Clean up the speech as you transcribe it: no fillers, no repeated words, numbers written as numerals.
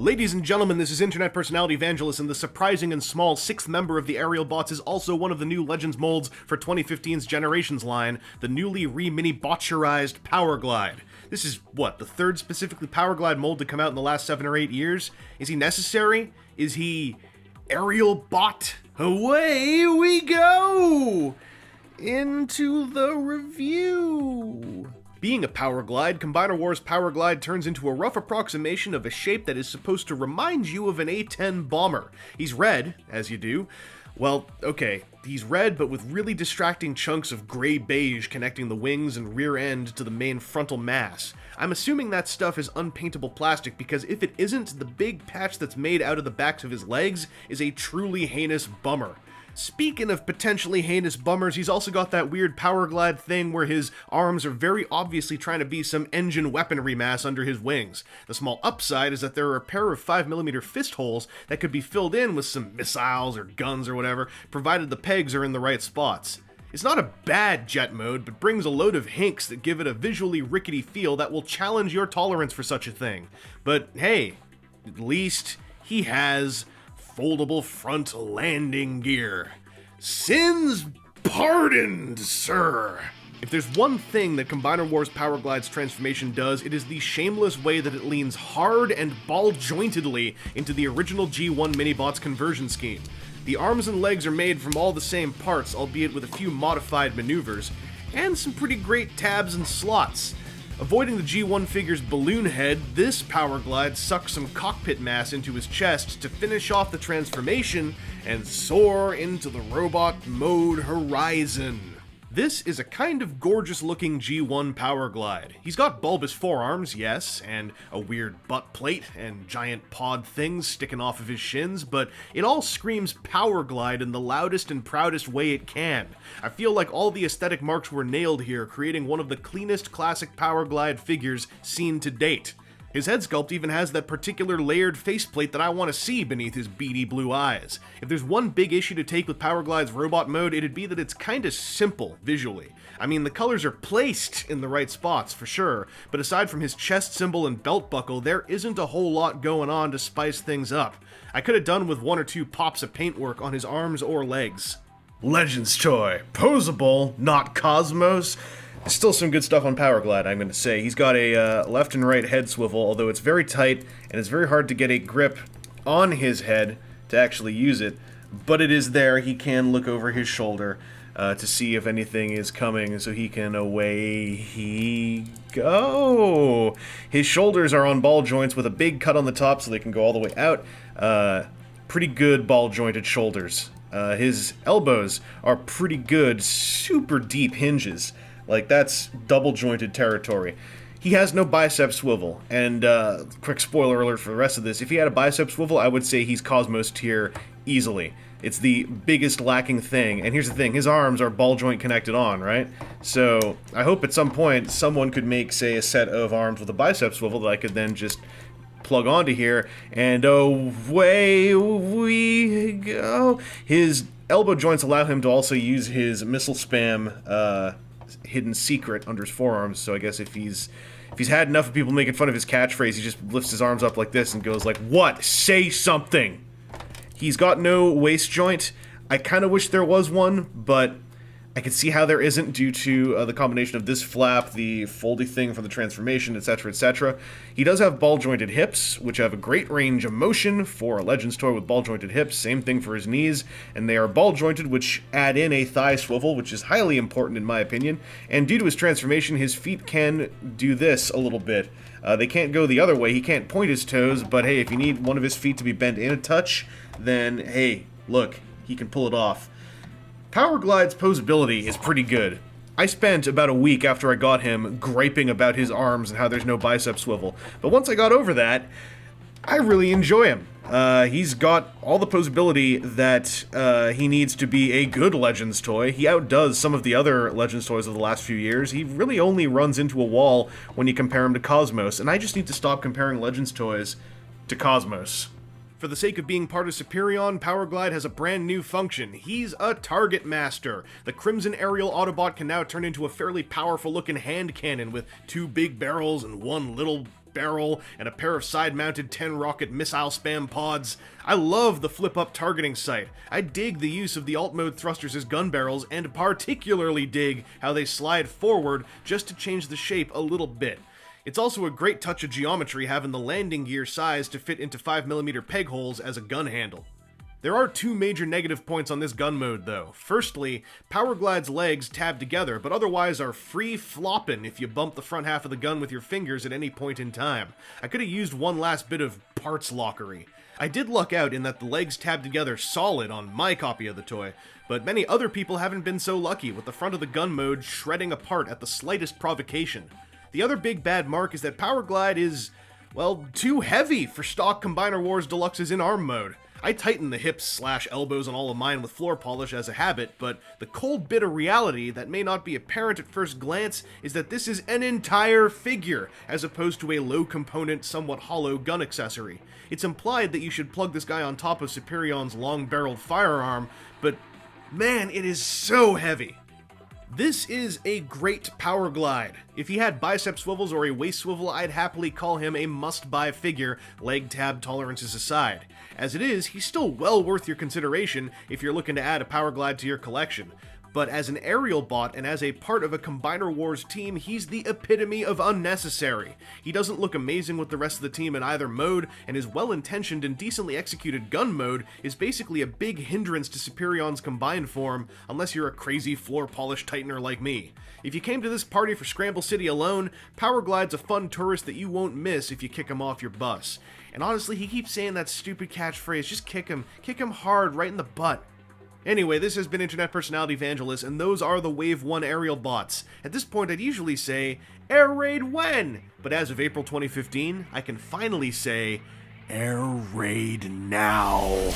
Ladies and gentlemen, this is internet personality Vangelus, and the surprising and small 6th member of the aerial bots is also one of the new Legends molds for 2015's Generations line, the newly re-mini-botcherized Powerglide. This is, what, the 3rd specifically Powerglide mold to come out in the last 7 or 8 years? Is he necessary? Is he aerial bot? Away we go! Into the review! Being a Powerglide, Combiner Wars Powerglide turns into a rough approximation of a shape that is supposed to remind you of an A-10 bomber. He's red, as you do. Well, okay, he's red but with really distracting chunks of gray-beige connecting the wings and rear end to the main frontal mass. I'm assuming that stuff is unpaintable plastic because if it isn't, the big patch that's made out of the backs of his legs is a truly heinous bummer. Speaking of potentially heinous bummers, he's also got that weird Powerglide thing where his arms are very obviously trying to be some engine weaponry mass under his wings. The small upside is that there are a pair of 5mm fist holes that could be filled in with some missiles or guns or whatever, provided the pegs are in the right spots. It's not a bad jet mode, but brings a load of hinks that give it a visually rickety feel that will challenge your tolerance for such a thing. But hey, at least he has foldable front landing gear. Sins pardoned, sir! If there's one thing that Combiner Wars Powerglide's transformation does, it is the shameless way that it leans hard and ball-jointedly into the original G1 Minibot's conversion scheme. The arms and legs are made from all the same parts, albeit with a few modified maneuvers, and some pretty great tabs and slots. Avoiding the G1 figure's balloon head, this Powerglide sucks some cockpit mass into his chest to finish off the transformation and soar into the robot mode horizon. This is a kind of gorgeous-looking G1 Powerglide. He's got bulbous forearms, yes, and a weird butt plate and giant pod things sticking off of his shins, but it all screams Powerglide in the loudest and proudest way it can. I feel like all the aesthetic marks were nailed here, creating one of the cleanest classic Powerglide figures seen to date. His head sculpt even has that particular layered faceplate that I want to see beneath his beady blue eyes. If there's one big issue to take with Powerglide's robot mode, it'd be that it's kinda simple visually. I mean, the colors are placed in the right spots, for sure, but aside from his chest symbol and belt buckle, there isn't a whole lot going on to spice things up. I could have done with 1 or 2 pops of paintwork on his arms or legs. Legends toy. Poseable, not Cosmos. Still some good stuff on Powerglide, I'm going to say. He's got a left and right head swivel, although it's very tight, and it's very hard to get a grip on his head to actually use it. But it is there. He can look over his shoulder to see if anything is coming, so he can away he go. His shoulders are on ball joints with a big cut on the top so they can go all the way out. Pretty good ball-jointed shoulders. His elbows are pretty good, super deep hinges. Like, that's double-jointed territory. He has no bicep swivel, and quick spoiler alert for the rest of this, if he had a bicep swivel, I would say he's Cosmos tier easily. It's the biggest lacking thing, and here's the thing, his arms are ball joint connected on, right? So, I hope at some point someone could make, say, a set of arms with a bicep swivel that I could then just plug onto here, and away we go. His elbow joints allow him to also use his missile spam, hidden secret under his forearms, so I guess if he's had enough of people making fun of his catchphrase, he just lifts his arms up like this and goes like, "What? Say something!" He's got no waist joint. I kind of wish there was one, but I can see how there isn't due to the combination of this flap, the foldy thing for the transformation, etc., etc. He does have ball-jointed hips, which have a great range of motion for a Legends toy with ball-jointed hips. Same thing for his knees, and they are ball-jointed, which add in a thigh swivel, which is highly important in my opinion. And due to his transformation, his feet can do this a little bit. They can't go the other way. He can't point his toes, but hey, if you need one of his feet to be bent in a touch, then hey, look, he can pull it off. Powerglide's Poseability is pretty good. I spent about a week after I got him griping about his arms and how there's no bicep swivel, but once I got over that, I really enjoy him. He's got all the Poseability that he needs to be a good Legends toy. He outdoes some of the other Legends toys of the last few years. He really only runs into a wall when you compare him to Cosmos, and I just need to stop comparing Legends toys to Cosmos. For the sake of being part of Superion, Powerglide has a brand new function. He's a Targetmaster. The Crimson Aerial Autobot can now turn into a fairly powerful looking hand cannon with 2 big barrels and 1 little barrel and a pair of side-mounted 10-rocket missile spam pods. I love the flip-up targeting sight. I dig the use of the alt-mode thrusters as gun barrels, and particularly dig how they slide forward just to change the shape a little bit. It's also a great touch of geometry having the landing gear size to fit into 5mm peg holes as a gun handle. There are two major negative points on this gun mode though. Firstly, Powerglide's legs tab together, but otherwise are free flopping if you bump the front half of the gun with your fingers at any point in time. I could have used one last bit of parts lockery. I did luck out in that the legs tab together solid on my copy of the toy, but many other people haven't been so lucky, with the front of the gun mode shredding apart at the slightest provocation. The other big bad mark is that Powerglide is, well, too heavy for stock Combiner Wars Deluxe's in-arm mode. I tighten the hips/elbows on all of mine with floor polish as a habit, but the cold bit of reality that may not be apparent at first glance is that this is an entire figure, as opposed to a low-component, somewhat hollow gun accessory. It's implied that you should plug this guy on top of Superion's long-barreled firearm, but man, it is so heavy. This is a great Powerglide. If he had bicep swivels or a waist swivel, I'd happily call him a must-buy figure, leg tab tolerances aside. As it is, he's still well worth your consideration if you're looking to add a Powerglide to your collection. But as an aerial bot and as a part of a Combiner Wars team, he's the epitome of unnecessary. He doesn't look amazing with the rest of the team in either mode, and his well-intentioned and decently executed gun mode is basically a big hindrance to Superion's combined form, unless you're a crazy floor polish tightener like me. If you came to this party for Scramble City alone, Powerglide's a fun tourist that you won't miss if you kick him off your bus. And honestly, he keeps saying that stupid catchphrase, just kick him hard right in the butt. Anyway, this has been Internet Personality Vangelus, and those are the Wave 1 aerial bots. At this point, I'd usually say, Air Raid when? But as of April 2015, I can finally say, Air Raid now.